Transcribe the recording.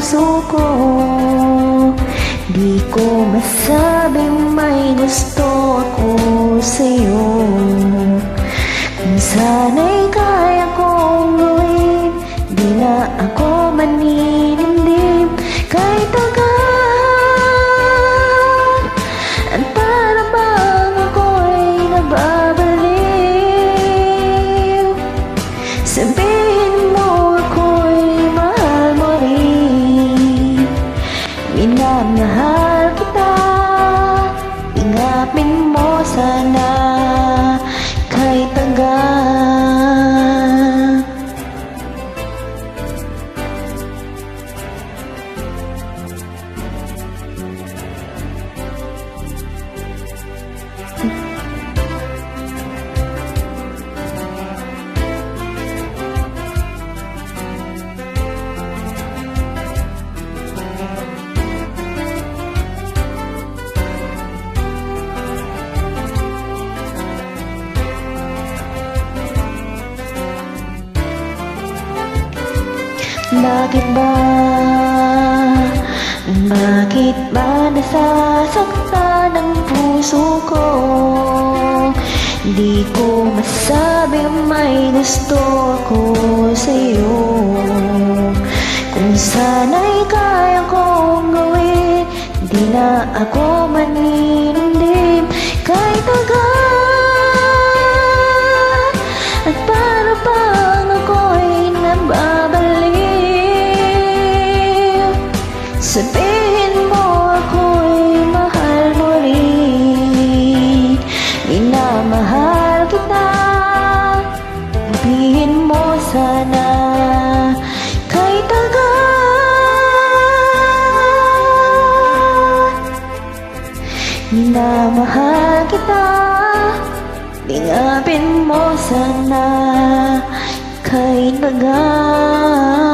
puso ko. Di ko masabing may gusto ako sa'yo. Kung sana'y kaya kong gawin, di na ako maninindim. Kahit agad, at para bang ako'y nababaliw. Sabihin mo ako'y mahal mo rin. Minamahal kita, ingapin mo sana kahit agad. Bakit ba? Bakit ba nasasaktan ang puso ko? Di ko masabi may gusto ako sa'yo. Kung sana'y kaya kong gawin, di na ako maninindim. Kahit agad, at para bang ako'y nababaliw. Sabihin mo ako'y mahal mo rin. Minamahal kita, sabihin mo sana kahit agad. Minamahal kita, ingapin mo sana kahit agad.